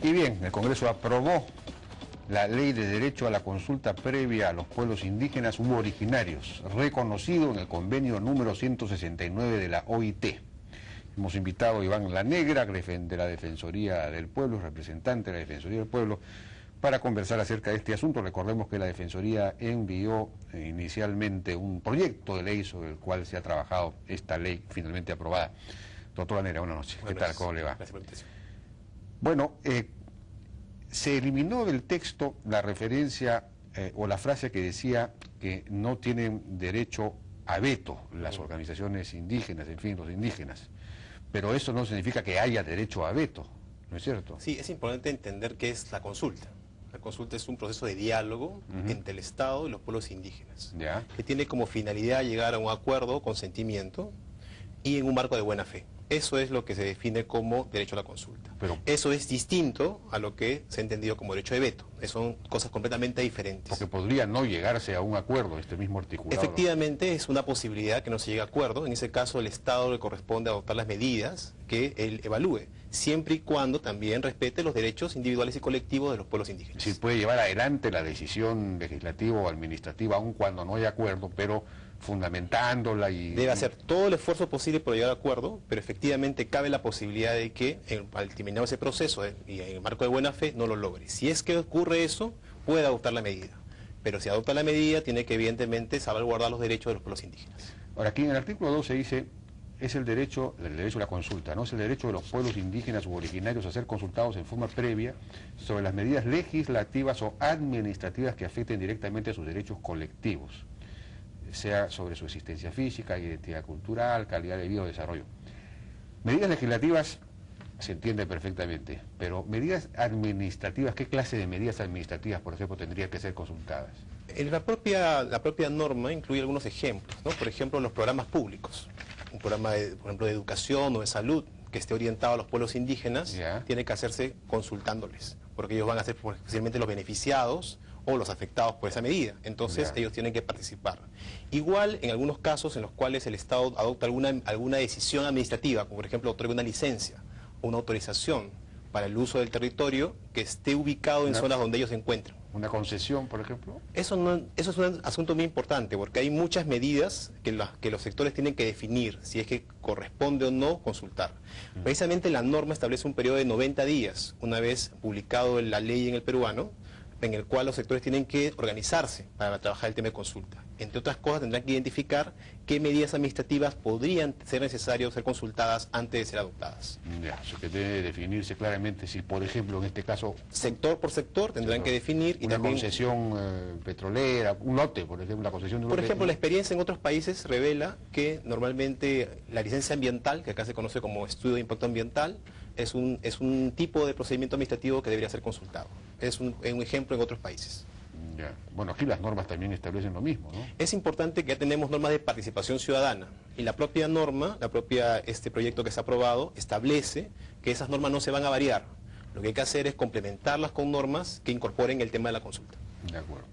Y bien, el Congreso aprobó la Ley de Derecho a la Consulta Previa a los Pueblos Indígenas u Originarios, reconocido en el convenio número 169 de la OIT. Hemos invitado a Iván Lanegra, de la Defensoría del Pueblo, representante de la Defensoría del Pueblo, para conversar acerca de este asunto. Recordemos que la Defensoría envió inicialmente un proyecto de ley sobre el cual se ha trabajado esta ley finalmente aprobada. Doctor Lanegra, buenas noches. ¿Qué tal? ¿Cómo le va? Gracias por la invitación. Bueno, se eliminó del texto la referencia o la frase que decía que no tienen derecho a veto las organizaciones indígenas, en fin, los indígenas. Pero eso no significa que haya derecho a veto, ¿no es cierto? Sí, es importante entender qué es la consulta. La consulta es un proceso de diálogo entre el Estado y los pueblos indígenas, ¿Ya? que tiene como finalidad llegar a un acuerdo, consentimiento y en un marco de buena fe. Eso es lo que se define como derecho a la consulta. Pero, eso es distinto a lo que se ha entendido como derecho de veto. Son cosas completamente diferentes. porque podría no llegarse a un acuerdo este mismo articulado. Efectivamente, es una posibilidad que no se llegue a acuerdo. En ese caso, el Estado le corresponde adoptar las medidas que él evalúe, siempre y cuando también respete los derechos individuales y colectivos de los pueblos indígenas. Sí, puede llevar adelante la decisión legislativa o administrativa, aun cuando no haya acuerdo, pero fundamentándola y... Debe hacer todo el esfuerzo posible por llegar a acuerdo, pero efectivamente cabe la posibilidad de que al terminar ese proceso y en el marco de buena fe no lo logre. Si es que ocurre eso, puede adoptar la medida. Pero si adopta la medida, tiene que evidentemente salvaguardar los derechos de los pueblos indígenas. Ahora, aquí en el artículo 2 se dice, es el derecho a la consulta, ¿no? Es el derecho de los pueblos indígenas u originarios a ser consultados en forma previa sobre las medidas legislativas o administrativas que afecten directamente a sus derechos colectivos, sea sobre su existencia física, identidad cultural, calidad de vida o desarrollo. Medidas legislativas se entiende perfectamente, pero medidas administrativas, ¿qué clase de medidas administrativas, por ejemplo, tendrían que ser consultadas? La propia norma incluye algunos ejemplos, ¿no? Por ejemplo, los programas públicos. Un programa, por ejemplo, de educación o de salud que esté orientado a los pueblos indígenas, tiene que hacerse consultándoles, porque ellos van a ser especialmente los beneficiados o los afectados por esa medida. Entonces, ellos tienen que participar. Igual, en algunos casos en los cuales el Estado adopta alguna decisión administrativa, como por ejemplo, otorga una licencia o una autorización para el uso del territorio que esté ubicado en zonas donde ellos se encuentran. ¿Una concesión, por ejemplo? Eso es un asunto muy importante, porque hay muchas medidas que los sectores tienen que definir, si es que corresponde o no consultar. Precisamente la norma establece un periodo de 90 días, una vez publicado la ley en el peruano, en el cual los sectores tienen que organizarse para trabajar el tema de consulta. Entre otras cosas, tendrán que identificar qué medidas administrativas podrían ser necesarias ser consultadas antes de ser adoptadas. Ya, eso que debe definirse claramente si, por ejemplo, en este caso... Sector por sector tendrán que definir... Una concesión petrolera, un lote, por ejemplo, la concesión de un lote. Por ejemplo, la experiencia en otros países revela que normalmente la licencia ambiental, que acá se conoce como estudio de impacto ambiental, es un tipo de procedimiento administrativo que debería ser consultado. Es un ejemplo en otros países. Ya. Bueno, aquí las normas también establecen lo mismo, ¿no? Es importante que ya tenemos normas de participación ciudadana y la propia norma, este proyecto que se ha aprobado, establece que esas normas no se van a variar. Lo que hay que hacer es complementarlas con normas que incorporen el tema de la consulta. De acuerdo.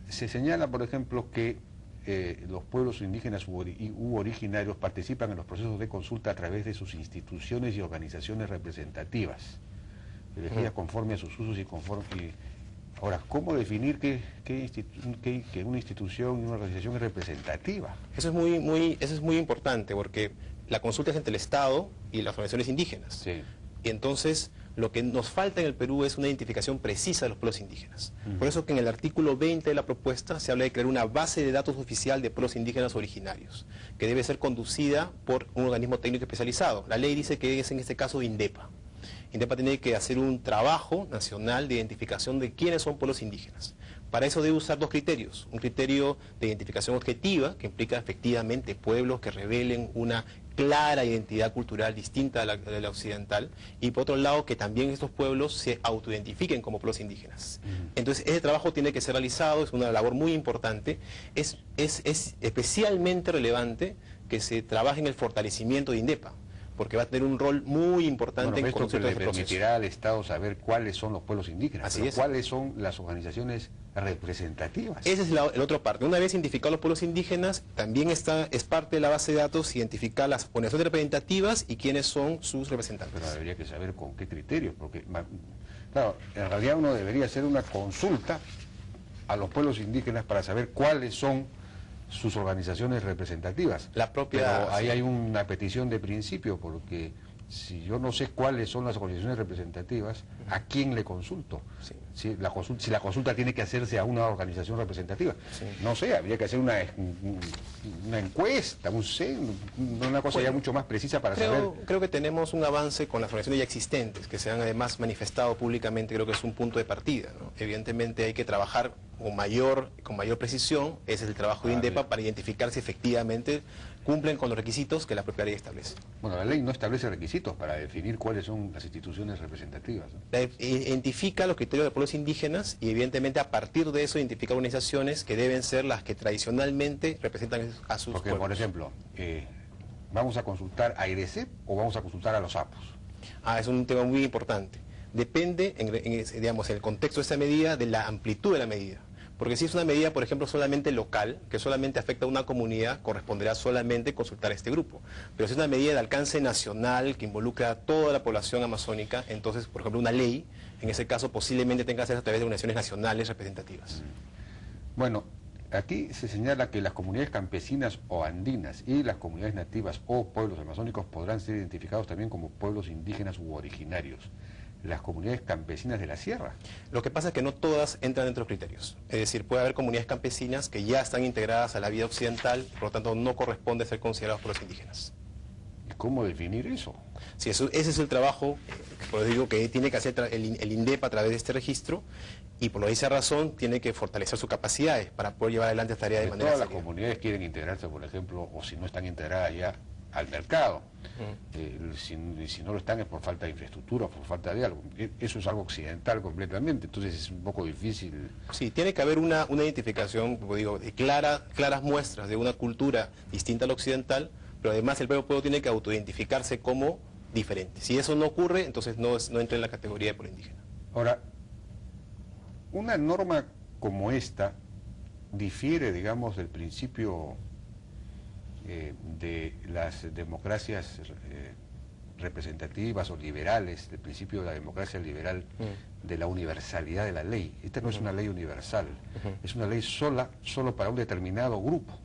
Se señala, por ejemplo, que los pueblos indígenas u originarios participan en los procesos de consulta a través de sus instituciones y organizaciones representativas, elegidas conforme a sus usos y conforme... Ahora, ¿cómo definir que una institución y una organización es representativa? Eso es muy importante, porque la consulta es entre el Estado y las organizaciones indígenas. Sí. Y entonces, lo que nos falta en el Perú es una identificación precisa de los pueblos indígenas. Por eso que en el artículo 20 de la propuesta se habla de crear una base de datos oficial de pueblos indígenas originarios, que debe ser conducida por un organismo técnico especializado. La ley dice que es en este caso INDEPA. INDEPA tiene que hacer un trabajo nacional de identificación de quiénes son pueblos indígenas. Para eso debe usar dos criterios. Un criterio de identificación objetiva, que implica efectivamente pueblos que revelen una clara identidad cultural distinta de la occidental, y por otro lado que también estos pueblos se autoidentifiquen como pueblos indígenas. Entonces ese trabajo tiene que ser realizado, es una labor muy importante, es especialmente relevante que se trabaje en el fortalecimiento de INDEPA, porque va a tener un rol muy importante Bueno, en esto conocer que todo le este proceso. permitirá al Estado saber cuáles son los pueblos indígenas, Así pero es. cuáles son las organizaciones representativas. Esa es la otra parte. Una vez identificados los pueblos indígenas, también es parte de la base de datos identificar las organizaciones representativas y quiénes son sus representantes. Pero habría que saber con qué criterios, porque, claro, en realidad uno debería hacer una consulta a los pueblos indígenas para saber cuáles son sus organizaciones representativas. La propia... Pero ahí sí. hay una petición de principio, porque si yo no sé cuáles son las organizaciones representativas, ¿a quién le consulto? Sí. Si la consulta tiene que hacerse a una organización representativa. Sí. No sé, habría que hacer una encuesta, una cosa ya mucho más precisa para saber. Creo que tenemos un avance con las organizaciones ya existentes, que se han además manifestado públicamente, creo que es un punto de partida, ¿no? Evidentemente hay que trabajar con mayor precisión, ese es el trabajo de INDEPA, para identificar si efectivamente cumplen con los requisitos que la propia ley establece. Bueno, la ley no establece requisitos para definir cuáles son las instituciones representativas, ¿no? Identifica los criterios de pueblos indígenas y evidentemente a partir de eso identifica organizaciones que deben ser las que tradicionalmente representan a sus Porque, pueblos. por ejemplo, ¿vamos a consultar a IRECEP o vamos a consultar a los APOS? Es un tema muy importante. Depende, digamos, en el contexto de esta medida, de la amplitud de la medida. Porque si es una medida, por ejemplo, solamente local, que solamente afecta a una comunidad, corresponderá solamente consultar a este grupo. Pero si es una medida de alcance nacional, que involucra a toda la población amazónica, entonces, por ejemplo, una ley, en ese caso, posiblemente tenga que hacerse a través de organizaciones nacionales representativas. Bueno, aquí se señala que las comunidades campesinas o andinas y las comunidades nativas o pueblos amazónicos podrán ser identificados también como pueblos indígenas u originarios. Las comunidades campesinas de la sierra. Lo que pasa es que no todas entran dentro de los criterios. Es decir, puede haber comunidades campesinas que ya están integradas a la vida occidental, por lo tanto no corresponde ser considerados pueblos indígenas. ¿Y cómo definir eso? Sí, ese es el trabajo, por eso digo que tiene que hacer el INDEPA a través de este registro y por esa razón tiene que fortalecer sus capacidades para poder llevar adelante esta tarea de manera Todas las seria. comunidades quieren integrarse, por ejemplo, o si no están integradas ya al mercado. Si no lo están es por falta de infraestructura, por falta de algo. Eso es algo occidental completamente, entonces es un poco difícil. Sí, tiene que haber una identificación, como digo, de claras muestras de una cultura distinta a la occidental, pero además el propio pueblo tiene que autoidentificarse como diferente. Si eso no ocurre, entonces no entra en la categoría de pueblo indígena. Ahora, una norma como esta difiere, digamos, del principio de las democracias representativas o liberales, del principio de la democracia liberal, de la universalidad de la ley. Esta no es una ley universal, es una ley solo para un determinado grupo.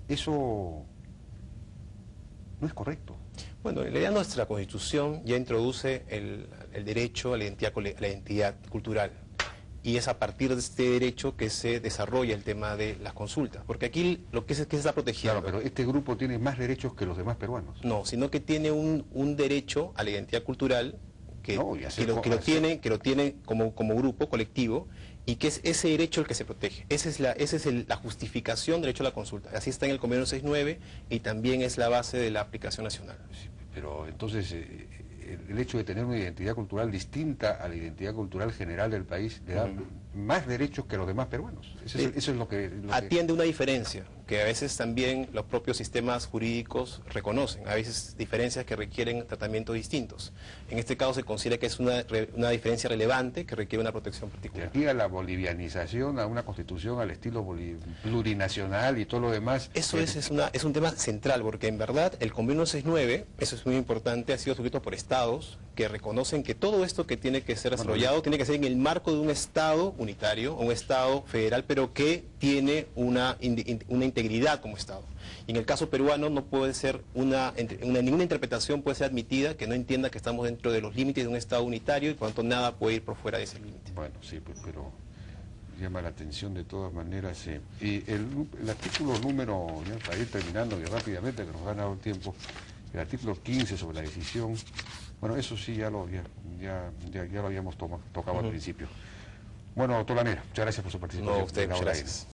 Eso no es correcto. Bueno, en realidad nuestra Constitución ya introduce el derecho a la identidad cultural. Y es a partir de este derecho que se desarrolla el tema de las consultas. Porque aquí lo que se está protegiendo... Claro, pero este grupo tiene más derechos que los demás peruanos. No, sino que tiene un derecho a la identidad cultural que lo tiene como grupo colectivo y que es ese derecho el que se protege. Esa es la justificación del derecho a la consulta. Así está en el Convenio 69 y también es la base de la aplicación nacional. Sí, pero entonces el hecho de tener una identidad cultural distinta a la identidad cultural general del país le da más derechos que los demás peruanos. Eso es lo que... Atiende una diferencia que a veces también los propios sistemas jurídicos reconocen. A veces diferencias que requieren tratamientos distintos. En este caso se considera que es una diferencia relevante que requiere una protección De particular. aquí a la bolivianización, a una constitución al estilo plurinacional y todo lo demás... Eso es un tema central, porque en verdad el Convenio 69, eso es muy importante, ha sido suscrito por estados que reconocen que todo esto que tiene que ser desarrollado tiene que ser en el marco de un estado unitario, un estado federal, pero que tiene una integridad como estado. Y en el caso peruano no puede ser ninguna interpretación puede ser admitida que no entienda que estamos dentro de los límites de un estado unitario y por lo tanto nada puede ir por fuera de ese límite. Bueno, sí, pero llama la atención de todas maneras. Y el artículo número, ya para ir terminando y rápidamente, que nos ha ganado el tiempo, el artículo 15 sobre la decisión, bueno, eso sí ya lo habíamos tocado al principio. Bueno, doctor Lanera, muchas gracias por su participación. No, usted, muchas gracias.